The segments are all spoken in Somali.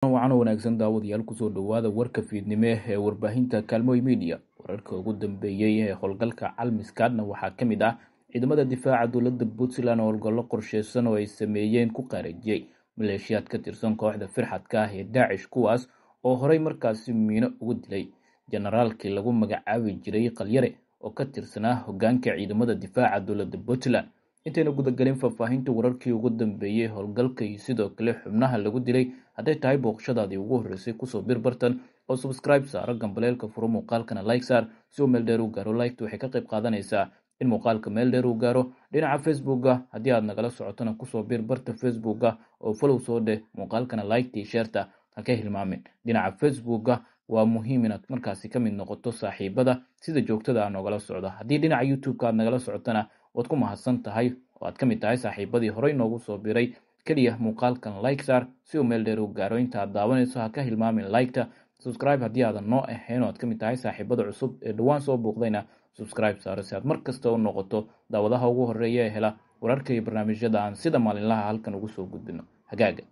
Waxaan wanaagsan daawadayaal kusoo dhawaada warka fiidnimo ee warbaahinta Kaalmooy Media. Wararka ugu dambeeyay ee howlgalka Calmiskaadna waxaa ka mid ah ciidamada difaaca dowladda Puntland oo howlgallo qorsheysan oo ay sameeyeen ku qaarajiyay maleeshiyaad ka tirsan kooxda firxadka ah ee Daacish, kuwaas oo horey markaasi miino ugu dilay generaalkii lagu magacaabi jiray Qalyare oo ka tirsanaa hoggaanka ciidamada difaaca dowladda Puntland. intayna gudagalin faahfaahinta wararkii ugu dambeeyay howlgalka iyo sidoo kale xubnaha lagu dilay, hadday tahay booqashadaadii ugu horreysay kusoo bir bartan oo subscribe saaro, gambaleelka furo, muuqaalkana like saar si uu meel dheer u gaaro. Like waxay ka qayb qaadanaysaa in muuqaalka meel dheer u gaaro. Dhinaca Facebooka haddii aad nagala socotona kusoo bir barta Facebooka oo follow soo dheh, muuqaalkana like iyo shareta ha ka hilmaamin. Dhinaca Facebooka waa muhiim inaad markaasi ka mid noqoto saaxiibada sida joogtada ah nogala socda. Haddii dhinaca YouTube-ka aad nagala socotana waad ku mahadsan tahay oo aad ka mid tahay saaxiibadii horey noogu soo biray. Kaliya muuqaalkan like saar si uu meel dheer u gaaro. Inta aad daawanayso ha ka hilmaamin like-ta. Subscribe haddii aadan noo ahayn oo aad ka mid tahay saaxiibada cusub ee dhawaan soo booqdayna subscribe saaro si aad mar kasta u noqoto daawadaha ugu horreeya ee hela wararka iyo barnaamijyada aan sida maalinlaha halkan ugu soo gudbino. Hagaaga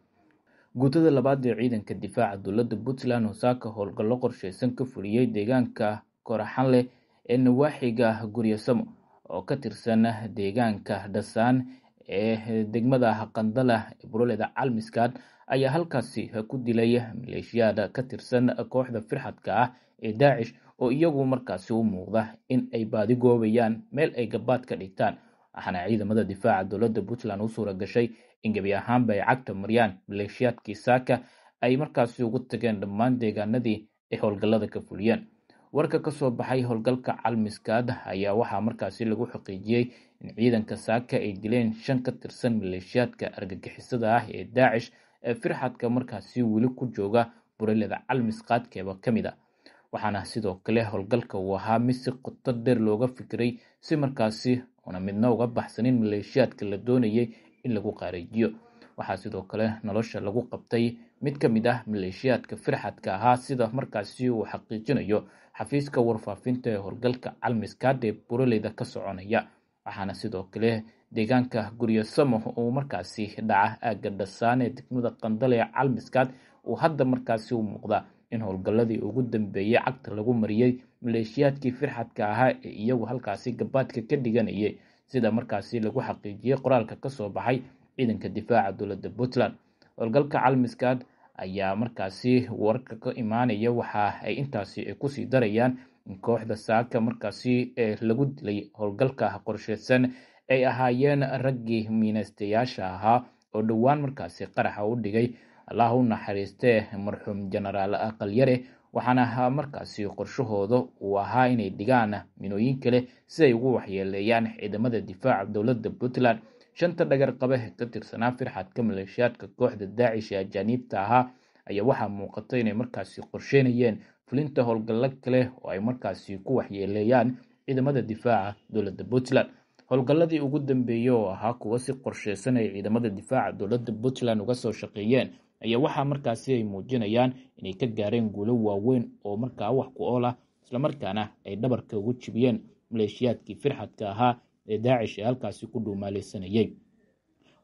guutada labaad ee ciidanka difaaca dowladda Puntland oo saaka howlgallo qorsheysan ka fuliyay deegaanka Koraxanle ee nawaaxiga Guryasamo oo ka tirsan deegaanka Dhasaan ee degmada Qandala ee Buuraleyda Calmiskaad ayaa halkaasi ku dilay maleeshiyaad ka tirsan kooxda firxadka ah ee Daacish oo iyagu markaasi u muuqda in ay baadi goobayaan meel ay gabaad ka dhigtaan. waxaana ciidamada difaaca dowladda Puntland u suura gashay in gebi ahaanba ay cagta mariyaan maleeshiyaadkii saaka ay markaasi ugu tageen dhammaan deegaanadii ay howlgallada ka fuliyeen. warka ka soo baxay howlgalka Calmiskaad ayaa waxaa markaasi lagu xaqiijiyey in ciidanka saaka ay dileen 5 ka tirsan maleeshiyaadka argagixisada ah ee Daacish ee firxadka markaasi weli ku jooga Buuraleyda Calmiskaad keeba ka mid ah. waxaana sidoo kale howlgalka uu ahaa mid si qoto dheer looga fikiray si markaasi una midna uga baxsanin maleeshiyaadka la doonayay in lagu qaarijiyo. waxaa sidoo kale nolosha lagu qabtay mid ka mid ah maleeshiyaadka firxadka ahaa sida markaasi uu xaqiijinayo xafiiska warfaafinta ee howlgalka Calmiskaad ee Buuraleyda ka soconaya. waxaana sidoo kale deegaanka Guryasamo uu markaasi dhaca aagga Dhasaan ee degmada Qandala ee Calmiskaad uu hadda markaasi u muuqda in howlgalladii ugu dambeeyay cagta lagu mariyay maleeshiyaadkii firxadka ahaa ee iyagu halkaasi gabaadka ka dhiganayay, sida markaasi lagu xaqiijiyey qoraalka ka soo baxay ciidanka difaaca dowladda Puntland. howlgalka Calmiskaad ayaa markaasi warka ka imaanaya waxa ay intaasi kusii darayaan in kooxda saaka markaasi lagu dilay howlgalka qorsheysan ay ahaayeen raggii miinaystayaasha ahaa oo dhowaan markaasi qaraxa u dhigay Allah u naxariistee marxuum generaal Qalyare. waxaana markaasi qorshahooda uu ahaa inay dhigaan minooyin kale si ay ugu waxyeeleeyaan ciidamada difaaca dowladda Puntland. 5 dhagar qabe ka tirsanaa firxadka maleeshiyaadka kooxda Daacish ee ajaanibta ahaa ayaa waxaa muuqata inay markaasi qorsheynayeen fulinta howlgallo kale oo ay markaasi ku waxyeeleeyaan ciidamada difaaca dowladda Puntland. howlgalladii ugu dambeeyay oo ahaa kuwa si qorsheysan ay ciidamada difaaca dowladda Puntland uga soo shaqeeyeen ayaa waxaa markaasi ay muujinayaan inay ka gaareen guulo waaweyn oo markaa wax ku ool ah, isla markaana ay dhabarka ugu jibiyeen maleeshiyaadkii firxadka ahaa ee Daacish ee halkaasi ku dhuumaaleysanayay.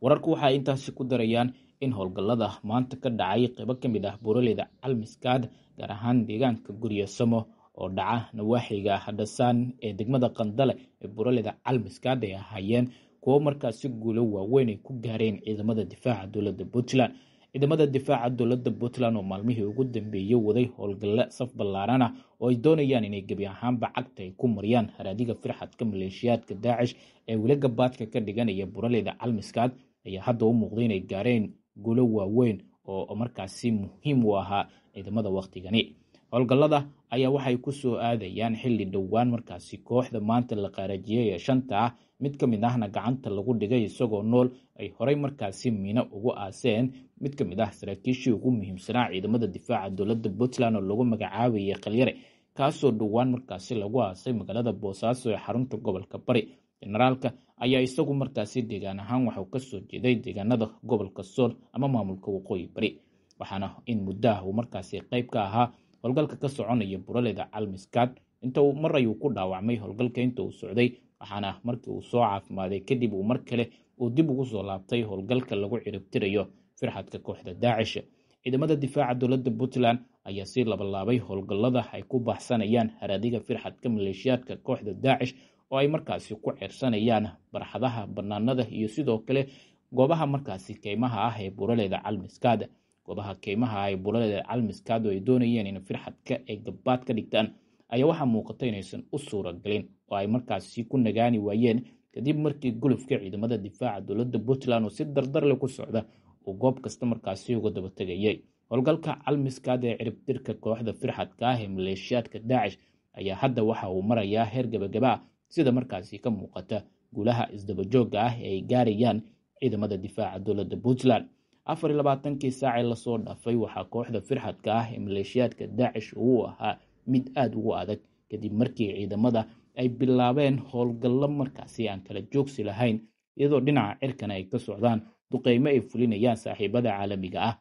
wararku waxay intaasi ku darayaan in howlgallada maanta ka dhacay qaybo ka mid ah Buuraleyda Calmiskaad, gaar ahaan deegaanka Guryasamo oo dhaca nawaaxiga Dhasaan ee degmada Qandala ee Buuraleyda Calmiskaad ay ahaayeen kuwo markaasi guulo waaweyn ay ku gaareen ciidamada difaaca dowladda Puntland. ciidamada difaaca dowladda Puntland oo maalmihii ugu dambeeyay waday howlgallo saf ballaaran ah oo ay doonayaan inay gebi ahaanba cagta ay ku mariyaan haraadiga firxadka maleeshiyaadka Daacish ee weli gabaadka ka dhiganaya Buuraleyda Calmiskaad ayaa hadda u muuqday inay gaareen guulo waaweyn oo markaasi muhiim u ahaa ciidamada waqtigani. howlgallada ayaa waxay ku soo aadayaan xilli dhowaan markaasi kooxda maanta la qaarajiyay ee 5 ah mid ka mid ahna gacanta lagu dhigay isagoo nool ay horey markaasi miino ugu aaseen mid ka mid ah saraakiishii ugu muhiimsanaa ciidamada difaaca dowladda Puntland oo lagu magacaabayay Qalyare, kaasoo dhowaan markaasi lagu aasay magaalada Boosaaso ee xarunta gobolka Bari. generaalka ayaa isagu markaasi deegaan ahaan waxuu ka soo jeeday deegaanada gobolka Sool ama maamulka Waqooyi Bari, waxaana in muddo uu markaasi qayb ka ahaa howlgalka ka soconaya Buuraleyda Calmiskaad. inta uu mar ayuu ku dhaawacmay howlgalka inta uu socday, waxaana markii uu soo caafimaaday kadib uu mar kale uu dib ugu soo laabtay howlgalka lagu ciribtirayo firxadka kooxda Daacish. ciidamada difaaca dowladda Puntland ayaa si labalaabay howlgallada ay ku baxsanayaan haraadiga firxadka maleeshiyaadka kooxda Daacish oo ay markaasi ku ceersanayaan barxadaha bannaanada iyo sidoo kale goobaha markaasi keymaha ah ee buuraleyda Calmiskaad. goobaha keymaha ay buuraleyda Calmiskaad oo ay doonayeen in firxadka ay gabaad ka dhigtaan ayaa waxaa muuqata inaysan u suuragelin oo ay markaasi ku nagaani waayeen kadib markii gulufka ciidamada difaaca dowladda Puntland oo si dardar leh ku socda uu goob kasta markaasi uga daba tegayay. howlgalka Calmiskaad ee ciribtirka kooxda firxadka ah ee maleeshiyaadka Daacish ayaa hadda waxa uu marayaa heer gabagaba sida markaasi ka muuqata guulaha isdaba joogga ah ee ay gaarayaan ciidamada difaaca dowladda Puntland. 24 saac ee lasoo dhaafay waxaa kooxda firxadka ah ee maleeshiyaadka Daacish uu ahaa mid aad ugu adag kadib markii ciidamada ay bilaabeen howlgallo markaasi aan kala joogsi lahayn iyadoo dhinaca cirkana ay ka socdaan duqeymo ay fulinayaan saaxiibada caalamiga ah.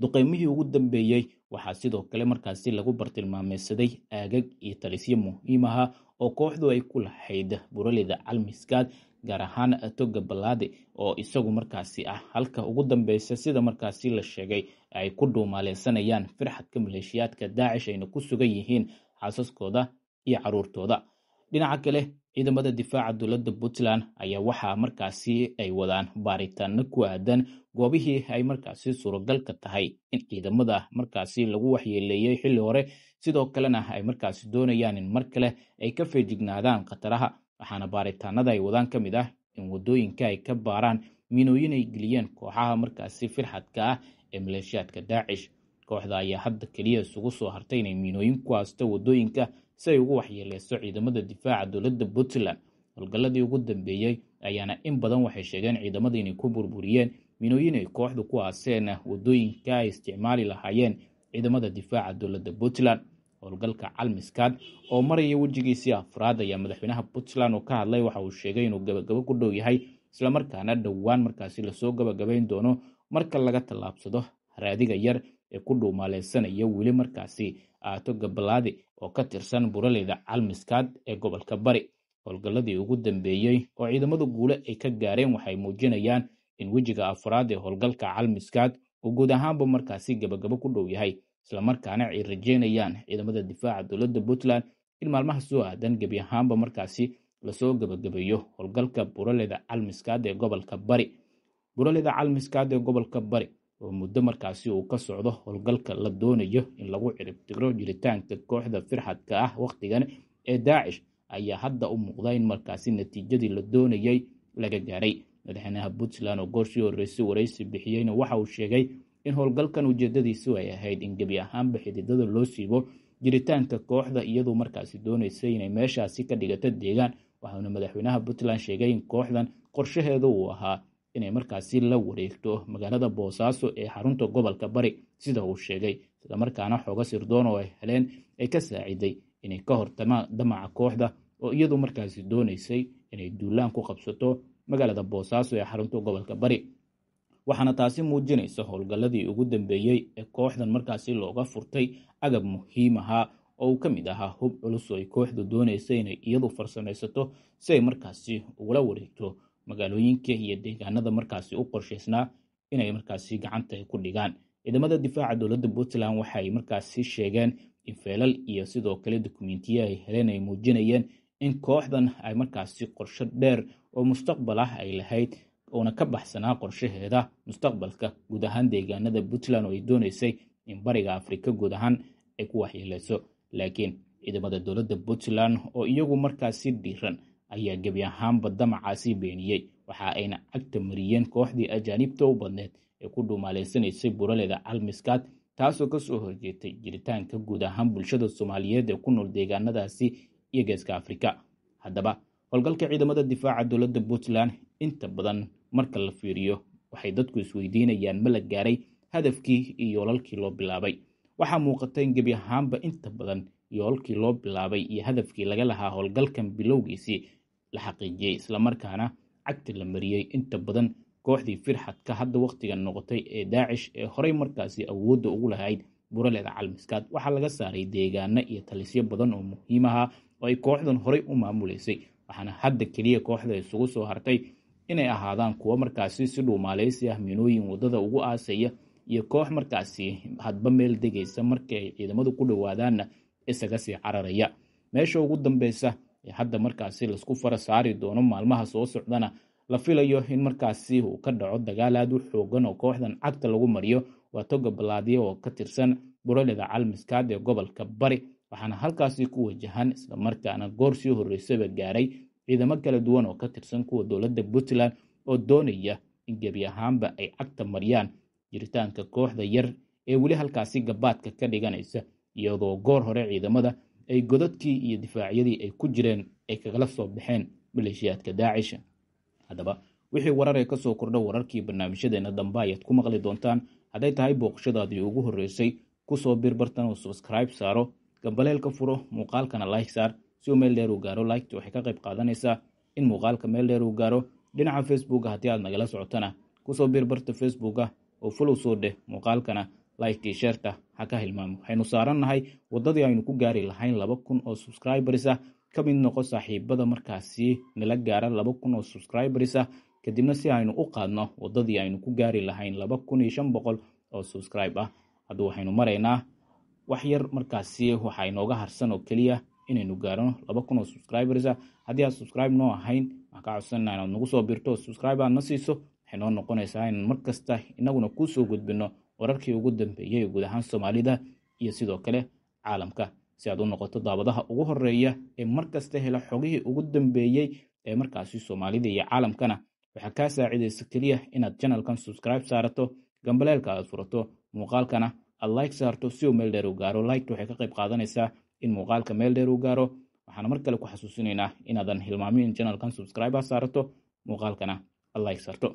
duqeymihii ugu dambeeyey waxaa sidoo kale markaasi lagu bartilmaameysaday aagag iyo talisyo muhiim ah oo kooxdu ay ku lahayd buuraleyda Calmiskaad, gaar ahaan toga Balaade oo isagu markaasi ah halka ugu dambeysa sida markaasi la sheegay ay ku dhuumaaleysanayaan firxadka maleeshiyaadka Daacish ayna ku sugan yihiin xaasaskooda iyo caruurtooda. dhinaca kale ciidamada difaaca dowladda Puntland ayaa waxaa markaasi ay wadaan baaritaano ku aadan goobihii ay markaasi suuragalka tahay in ciidamada markaasi lagu waxyeeleeyay xilli hore, sidoo kalena ay markaasi doonayaan in mar kale ay ka feejignaadaan khataraha. waxaana baaritaanada ay wadaan ka mid ah in wadooyinka ay ka baaraan miinooyin ay geliyeen kooxaha markaasi firxadka ah ee maleeshiyaadka Daacish. kooxda ayaa hadda keliya isugu soo hartay inay miinooyin ku aasto wadooyinka si ay ugu waxyeeleyso ciidamada difaaca dowladda Puntland. howlgalladii ugu dambeeyey ayaana in badan waxay sheegeen ciidamada inay ku burburiyeen miinooyin ay kooxdu ku aaseen wadooyinka ay isticmaali lahaayeen ciidamada difaaca dowladda Puntland. howlgalka Calmiskaad oo maraya wejigiisii afraad ayaa madaxweynaha Puntland oo ka hadlay waxa uu sheegay inuu gabagabo ku dhow yahay isla markaana dhowaan markaasi lasoo gabagabayn doono marka laga tallaabsado haraadiga yar ee ku dhuumaaleysanaya weli markaasi toga Balaade oo ka tirsan buuraleyda Calmiskaad ee gobolka Bari. howlgalladii ugu dambeeyey oo ciidamada guule ay ka gaareen waxay muujinayaan in wejiga afraad ee howlgalka Calmiskaad uu guud ahaanba markaasi gabagabo ku dhow yahay, isla markaana ay rajeynayaan ciidamada difaaca dowladda Puntland in maalmaha soo aadan gebi ahaanba markaasi lasoo gabagabeeyo howlgalka buuraleyda Calmiskaad ee gobolka Bari. buuraleyda Calmiskaad ee gobolka Bari oo muddo markaasi uu ka socdo howlgalka la doonayo in lagu ciribtiro jiritaanka kooxda firxadka ah waqtigan ee Daacish ayaa hadda u muuqda in markaasi natiijadii la doonayay laga gaaray. madaxweynaha Puntland oo goor sii horeysay wareysi bixiyeyna waxa uu sheegay in howlgalkan ujeedadiisu ay ahayd in gebi ahaanba xididada loo siibo jiritaanka kooxda iyadoo markaasi dooneysay inay meeshaasi ka dhigato deegaan. waxaana madaxweynaha Puntland sheegay in kooxdan qorshaheedu uu ahaa inay markaasi la wareegto magaalada Boosaaso ee xarunta gobolka Bari sida uu sheegay, isla markaana xooga sirdoon oo ay heleen ay ka saaciday inay ka hortamaan damaca kooxda oo iyadu markaasi dooneysay inay duulaan ku qabsato magaalada Boosaaso ee xarunta gobolka Bari. waxaana taasi muujinaysa howlgalladii ugu dambeeyey ee kooxdan markaasi looga furtay agab muhiim ahaa oo uu ka mid ahaa hub culus oo ay kooxdu dooneysay inay iyadu farsamaysato si ay markaasi ugula wareegto magaalooyinka iyo deegaanada markaasi u qorshaysnaa inay markaasi gacanta ku dhigaan. ciidamada difaaca dowladda Puntland waxay markaasi sheegeen in feelal iyo sidoo kale dukumiintiyo ay heleen ay muujinayeen in kooxdan ay markaasi qorshe dheer oo mustaqbal ah ay lahayd oona ka baxsanaa qorshaheeda mustaqbalka guud ahaan deegaanada Puntland oo ay dooneysay in bariga Afrika guud ahaan ay ku waxyeeleyso. laakiin ciidamada dowladda Puntland oo iyagu markaasi dhiiran ayaa gebi ahaanba damacaasi beeniyey, waxa ayna cagta mariyeen kooxdii ajaanibta u badneed ee ku dhuumaaleysanaysay buuraleyda Calmiskaad, taasoo kasoo horjeetay jiritaanka guud ahaan bulshada Soomaaliyeed ee ku nool deegaanadaasi iyo geeska Afrika. haddaba howlgalka ciidamada difaaca dowladda Puntland inta badan marka la fiiriyo waxay dadku isweydiinayaan ma la gaaray hadafkii iyo yoolalkii loo bilaabay. waxaa muuqata in gebi ahaanba inta badan yoolalkii loo bilaabay iyo hadafkii laga lahaa howlgalkan bilowgiisii la xaqiijiyey, isla markaana cagta la mariyey inta badan kooxdii firxadka hadda waqtigan noqotay ee Daacish ee horey markaasi awoodda ugu lahayd buuraleyda Calmiskaad. waxaa laga saaray deegaano iyo talisyo badan oo muhiim ahaa oo ay kooxdan horey u maamuleysay, waxaana hadda keliya kooxda isugu soo hartay inay ahaadaan kuwo markaasi si dhuumaaleysi ah miinooyin wadada ugu aasaya iyo koox markaasi hadba meel degaysa markii ay ciidamadu ku dhowaadaanna isaga sii cararaya. meesha ugu dambeysa ee hadda markaasi laisku fara saari doono maalmaha soo socdana la filayo in markaasi uu ka dhaco dagaal aad u xoogan oo kooxdan cagta lagu mariyo waa toga balaadyo oo ka tirsan buraleda calmiskaad ee gobolka bari, waxaana halkaasi ku wajahan islamarkaana goor sii horreysaba gaaray ciidamo kala duwan oo ka tirsan kuwa dowladda Puntland oo doonaya in gebi ahaanba ay cagta mariyaan jiritaanka kooxda yar ee weli halkaasi gabaadka ka dhiganaysa, iyadoo goor hore ciidamada ay godadkii iyo difaacyadii ay ku jireen ay kagala soo baxeen maleeshiyaadka Daacish. haddaba wixii warar ee kasoo kordha wararkii barnaamijyadeena dambe ayaad ku maqli doontaan. hadday tahay booqashadaadii ugu horreysay kusoo birbartan oo subscribe saaro, gambaleelka furo, muuqaalkana like saar si uu meel dheer u gaaro. Like waxay ka qayb qaadanaysaa in muuqaalka meel dheer u gaaro. dhinaca Facebook haddii aad nagala socotana kusoo birbarta Facebook oo follow soo dheh muuqaalkana like shareta ha ka hilmaamo. waxaynu saarannahay wadadii aynu ku gaari lahayn 2,000 oo subscribers ka mid noqo saaxiibada markaasi nala gaara 2,000 oo subscribers kadibna si aynu u qaadno wadadii aynu ku gaari lahayn 2,500 oo subscribe hadda waxaynu maraynaa wax yar markaasi waxa inooga harsan oo kaliya inaynu gaarno 2,000 oo subscribers. haddii aad subscribe noo ahayn waxaan ka codsanaa inaad nagu soo birto subscribe aad na siiso. waxay noo noqonaysaa in mar kasta inaguna kuu soo gudbino wararkii ugu dambeeyay guud ahaan Soomaalida iyo sidoo kale caalamka, si aad u noqoto daawadaha ugu horeeya ee mar kasta hela xogihii ugu dambeeyay ee markaasi Soomaalida iyo caalamkana. waxaa kaa saacidaysa kaliya inaad channelkan subscribe saarato, gambaleelka aad furato, muuqaalkana aad like saarto si uu meel dheer u gaaro. Like waxay ka qayb qaadanaysaa in muuqaalka meel dheer u gaaro. waxaana mar kale ku xasuusinaynaa inaadan hilmaamin in channelkan subscribe saarato, muuqaalkana aad like saarto.